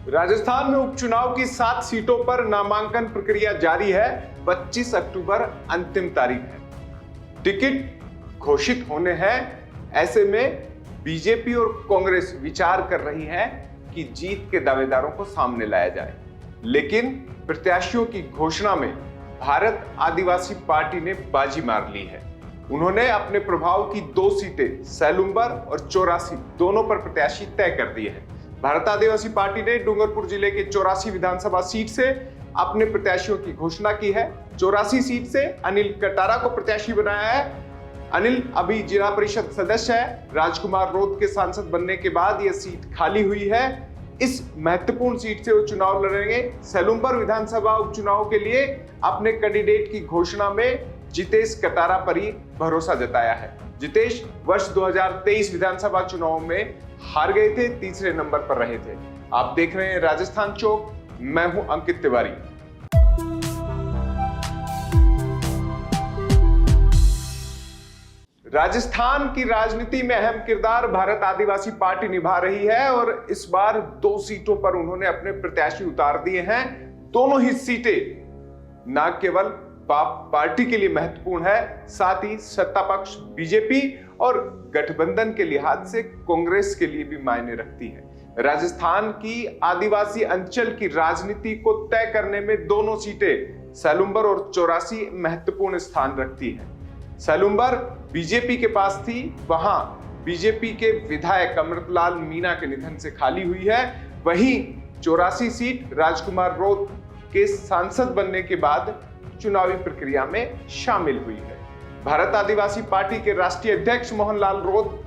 राजस्थान में उपचुनाव की 7 सीटों पर नामांकन प्रक्रिया जारी है। 25 अक्टूबर अंतिम तारीख है। टिकट घोषित होने हैं। ऐसे में बीजेपी और कांग्रेस विचार कर रही है कि जीत के दावेदारों को सामने लाया जाए, लेकिन प्रत्याशियों की घोषणा में भारत आदिवासी पार्टी ने बाजी मार ली है। उन्होंने अपने प्रभाव की 2 सीटें सैलुंबर और चौरासी दोनों पर प्रत्याशी तय कर दिए हैं। भारत आदिवासी पार्टी ने डूंगरपुर जिले के 84 विधानसभा सीट से अपने प्रत्याशियों की घोषणा की है। 84 सीट से अनिल कटारा को प्रत्याशी बनाया है। अनिल अभी जिला परिषद सदस्य है। राजकुमार रोत के सांसद बनने के बाद यह सीट खाली हुई है। इस महत्वपूर्ण सीट से वो चुनाव लड़ेंगे। सैलुंबर विधानसभा उपचुनाव के लिए अपने कैंडिडेट की घोषणा में जितेश कटारा पर ही भरोसा जताया है। जितेश वर्ष 2023 विधानसभा चुनाव में हार गए थे, तीसरे नंबर पर रहे थे। आप देख रहे हैं राजस्थान चौक, मैं हूं अंकित तिवारी। राजस्थान की राजनीति में अहम किरदार भारत आदिवासी पार्टी निभा रही है और इस बार 2 सीटों पर उन्होंने अपने प्रत्याशी उतार दिए हैं। दोनों ही सीटें न केवल पार्टी के लिए महत्वपूर्ण है, साथ ही सत्ता पक्ष बीजेपी और गठबंधन के लिहाज से कांग्रेस के लिए भी मायने रखती है। राजस्थान की आदिवासी अंचल की राजनीति को तय करने में दोनों सीटें सैलुंबर और चौरासी महत्वपूर्ण स्थान रखती हैं। सैलुंबर बीजेपी के पास थी, वहां बीजेपी के विधायक अमृतलाल मीणा के निधन से खाली हुई है। वहीं 84 सीट राजकुमार रोत के सांसद बनने के बाद चुनावी प्रक्रिया में शामिल हुई है। भारत आदिवासी पार्टी के राष्ट्रीय अध्यक्ष मोहनलाल रोत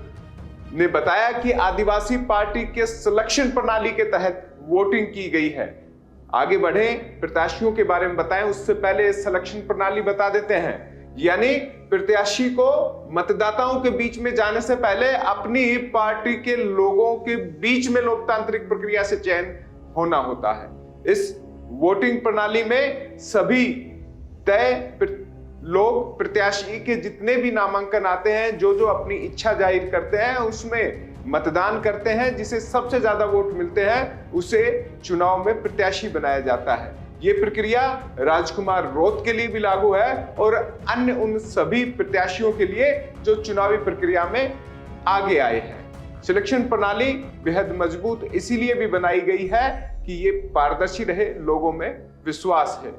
ने बताया कि आदिवासी पार्टी के सिलेक्शन प्रणाली के तहत वोटिंग की गई है। आगे बढ़े, प्रत्याशियों के बारे में बताएं उससे पहले सिलेक्शन प्रणाली बता देते हैं। यानी प्रत्याशी को मतदाताओं के बीच में जाने से पहले अपनी ही पार्टी के लोगों के बीच में लोकतांत्रिक प्रक्रिया से चयन होना होता है। इस वोटिंग प्रणाली में सभी तय लोग प्रत्याशी के जितने भी नामांकन आते हैं, जो अपनी इच्छा जाहिर करते हैं, उसमें मतदान करते हैं। जिसे सबसे ज्यादा वोट मिलते हैं उसे चुनाव में प्रत्याशी बनाया जाता है। ये प्रक्रिया राजकुमार रोत के लिए भी लागू है और अन्य उन सभी प्रत्याशियों के लिए जो चुनावी प्रक्रिया में आगे आए हैं। सिलेक्शन प्रणाली बेहद मजबूत इसीलिए भी बनाई गई है कि ये पारदर्शी रहे, लोगों में विश्वास है।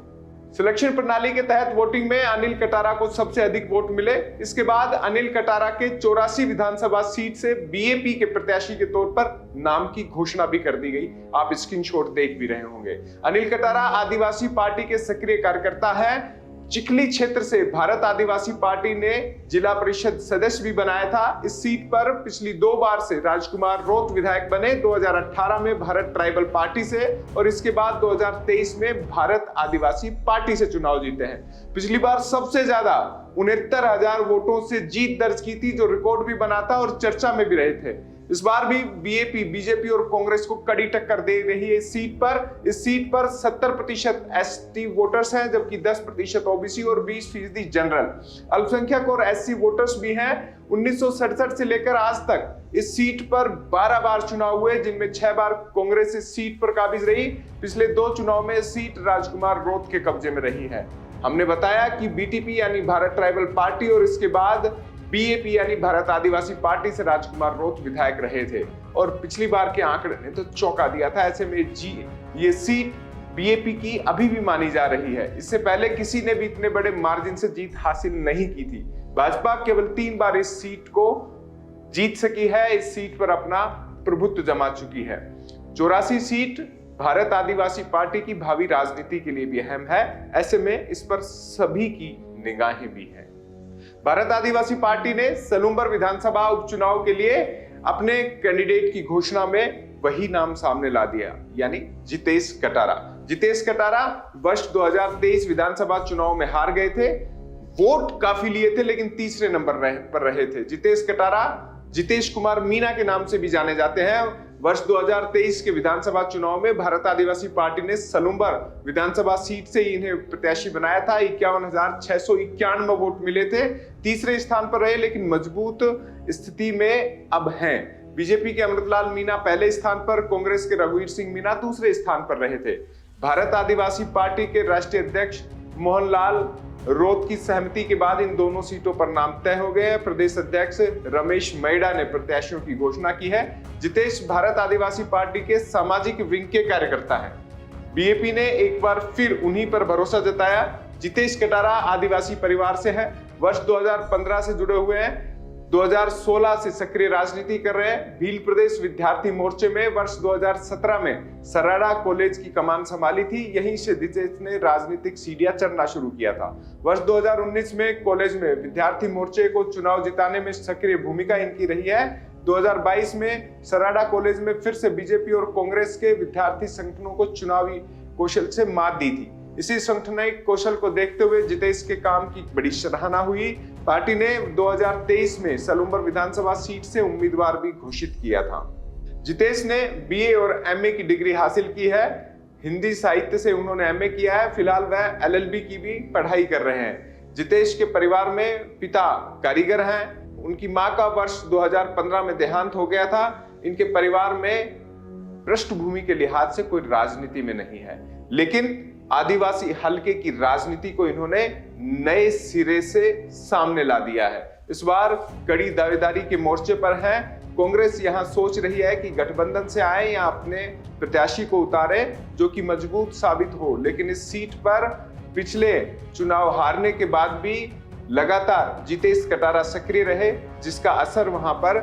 सिलेक्शन प्रणाली के तहत वोटिंग में अनिल कटारा को सबसे अधिक वोट मिले। इसके बाद अनिल कटारा के 84 विधानसभा सीट से बीएपी के प्रत्याशी के तौर पर नाम की घोषणा भी कर दी गई। आप स्क्रीनशॉट देख भी रहे होंगे। अनिल कटारा आदिवासी पार्टी के सक्रिय कार्यकर्ता है। चिखली क्षेत्र से भारत आदिवासी पार्टी ने जिला परिषद सदस्य भी बनाया था। इस सीट पर पिछली 2 बार से राजकुमार रोत विधायक बने, 2018 में भारत ट्राइबल पार्टी से और इसके बाद 2023 में भारत आदिवासी पार्टी से चुनाव जीते हैं। पिछली बार सबसे ज्यादा 69,000 वोटों से जीत दर्ज की थी, जो रिकॉर्ड भी बना था और चर्चा में भी रहे थे। इस बार भी बीजेपी और कांग्रेस को कड़ी टक्कर दे रही है इस सीट पर। इस सीट पर 70% एसटी वोटर्स हैं, जबकि 10% ओबीसी और 20% जनरल। अल्पसंख्यक और एससी वोटर्स भी हैं। 1967 से लेकर आज तक इस सीट पर 12 बार चुनाव हुए, जिनमें 6 बार कांग्रेस इस सीट पर काबिज रही। पिछले 2 चुनाव में सीट राजकुमार रोत के कब्जे में रही है। हमने बताया कि बीटीपी यानी भारत ट्राइबल पार्टी और इसके बाद बीएपी यानी भारत आदिवासी पार्टी से राजकुमार रोत विधायक रहे थे और पिछली बार के आंकड़े ने तो चौंका दिया था। ऐसे में ये सीट बीएपी की अभी भी मानी जा रही है। इससे पहले किसी ने भी इतने बड़े मार्जिन से जीत हासिल नहीं की थी। भाजपा केवल 3 बार इस सीट को जीत सकी है। इस सीट पर अपना प्रभुत्व जमा चुकी है। 84 सीट भारत आदिवासी पार्टी की भावी राजनीति के लिए भी अहम है। ऐसे में इस पर सभी की निगाहें भी हैं। भारत आदिवासी पार्टी ने सैलुंबर विधानसभा उपचुनाव के लिए अपने कैंडिडेट की घोषणा में वही नाम सामने ला दिया, यानी जितेश कटारा। जितेश कटारा वर्ष 2023 विधानसभा चुनाव में हार गए थे। वोट काफी लिए थे, लेकिन तीसरे नंबर पर रहे थे। जितेश कटारा जितेश कुमार मीणा के नाम से भी जाने जाते हैं। वर्ष 2023 के विधानसभा चुनाव में भारत आदिवासी पार्टी ने सैलुंबर विधानसभा सीट से इन्हें प्रत्याशी बनाया था। 51,691 वोट मिले थे। तीसरे स्थान पर रहे, लेकिन मजबूत स्थिति में अब हैं। बीजेपी के अमृतलाल मीणा पहले स्थान पर, कांग्रेस के रघुवीर सिंह मीणा दूसरे स्थान पर रहे थे। भारत आदिवासी पार्टी के राष्ट्रीय अध्यक्ष मोहनलाल रोत की सहमति के बाद इन दोनों सीटों पर नाम तय हो गए हैं। प्रदेश अध्यक्ष रमेश मैड़ा ने प्रत्याशियों की घोषणा की है। जितेश भारत आदिवासी पार्टी के सामाजिक विंग के कार्यकर्ता हैं। बीएपी ने एक बार फिर उन्हीं पर भरोसा जताया। जितेश कटारा आदिवासी परिवार से है, वर्ष 2015 से जुड़े हुए हैं, 2016 से सक्रिय राजनीति कर रहे हैं। भील प्रदेश विद्यार्थी मोर्चे में वर्ष 2017 में सराड़ा कॉलेज की कमान संभाली थी। यहीं से जितेश ने राजनीतिक सीढ़ियां चढ़ना शुरू किया था। वर्ष 2019 में कॉलेज में विद्यार्थी मोर्चे को चुनाव जिताने में सक्रिय भूमिका इनकी रही है। 2022 में सराड़ा कॉलेज में फिर से बीजेपी और कांग्रेस के विद्यार्थी संगठनों को चुनावी कौशल से मात दी थी। इसी संगठनिक कौशल को देखते हुए जितेश के काम की बड़ी सराहना हुई। पार्टी ने 2023 में सलूम्बर विधानसभा सीट से उम्मीदवार भी घोषित किया था। जितेश ने बीए और एमए की डिग्री हासिल की है। हिंदी साहित्य से उन्होंने एमए किया है। फिलहाल वह एलएलबी की भी पढ़ाई कर रहे हैं। जितेश के परिवार में पिता कारीगर हैं। उनकी मां का वर्ष 2015 में देहांत हो गया था। इनके परिवार में पृष्ठभूमि के लिहाज से कोई राजनीति में नहीं है, लेकिन आदिवासी हलके की राजनीति को इन्होंने नए सिरे से सामने ला दिया है। इस बार कड़ी दावेदारी के मोर्चे पर है। कांग्रेस यहां सोच रही है कि गठबंधन से आए या अपने प्रत्याशी को उतारे जो कि मजबूत साबित हो, लेकिन इस सीट पर पिछले चुनाव हारने के बाद भी लगातार जितेश कटारा सक्रिय रहे, जिसका असर वहां पर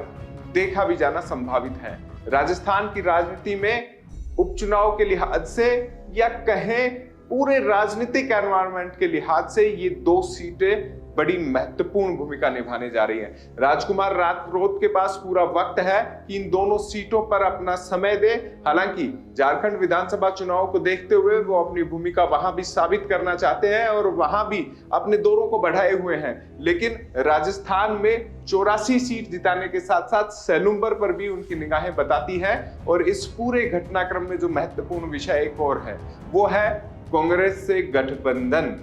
देखा भी जाना संभावित है। राजस्थान की राजनीति में उपचुनाव के लिहाज से या कहें पूरे राजनीतिक एनवायरनमेंट के लिहाज से ये दो सीटें बड़ी महत्वपूर्ण भूमिका निभाने जा रही हैं। राजकुमार राठौर के पास पूरा वक्त है कि इन दोनों सीटों पर अपना समय दे। हालांकि झारखंड विधानसभा चुनाव को देखते हुए वो अपनी भूमिका वहां भी साबित करना चाहते हैं और वहां भी अपने दौरों को बढ़ाए हुए हैं, लेकिन राजस्थान में 84 सीट जिताने के साथ साथ सलूम्बर पर भी उनकी निगाहें बताती हैं। और इस पूरे घटनाक्रम में जो महत्वपूर्ण विषय एक और है, वो है कांग्रेस से गठबंधन।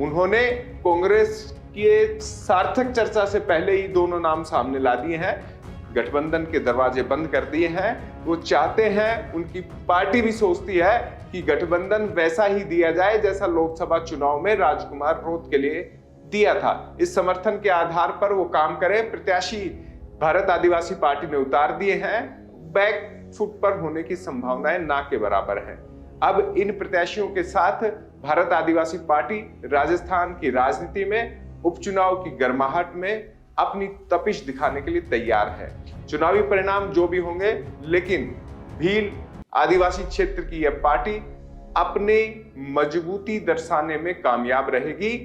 उन्होंने कांग्रेस के सार्थक चर्चा से पहले ही दोनों नाम सामने ला दिए हैं। गठबंधन के दरवाजे बंद कर दिए हैं। वो चाहते हैं, उनकी पार्टी भी सोचती है कि गठबंधन वैसा ही दिया जाए जैसा लोकसभा चुनाव में राजकुमार रोत के लिए दिया था। इस समर्थन के आधार पर वो काम करें। प्रत्याशी भारत आदिवासी पार्टी ने उतार दिए हैं। बैक फुट पर होने की संभावनाएं ना के बराबर है। अब इन प्रत्याशियों के साथ भारत आदिवासी पार्टी राजस्थान की राजनीति में उपचुनाव की गर्माहट में अपनी तपिश दिखाने के लिए तैयार है। चुनावी परिणाम जो भी होंगे, लेकिन भील आदिवासी क्षेत्र की यह पार्टी अपने मजबूती दर्शाने में कामयाब रहेगी।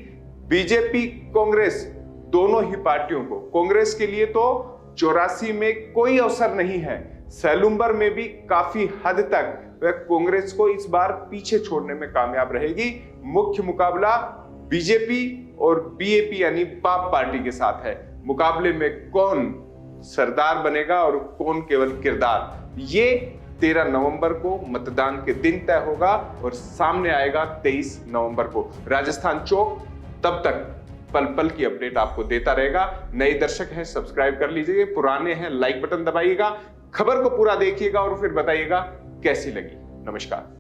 बीजेपी कांग्रेस दोनों ही पार्टियों को, कांग्रेस के लिए तो 84 में कोई अवसर नहीं है, सलूम्बर में भी काफी हद तक वह कांग्रेस को इस बार पीछे छोड़ने में कामयाब रहेगी। मुख्य मुकाबला बीजेपी और बीएपी यानी बाप पार्टी के साथ है। मुकाबले में कौन सरदार बनेगा और कौन केवल किरदार, ये 13 नवंबर को मतदान के दिन तय होगा और सामने आएगा 23 नवंबर को। राजस्थान चौक तब तक पल पल की अपडेट आपको देता रहेगा। नए दर्शक हैं सब्सक्राइब कर लीजिए, पुराने हैं लाइक बटन दबाइएगा, खबर को पूरा देखिएगा और फिर बताइएगा कैसी लगी। नमस्कार।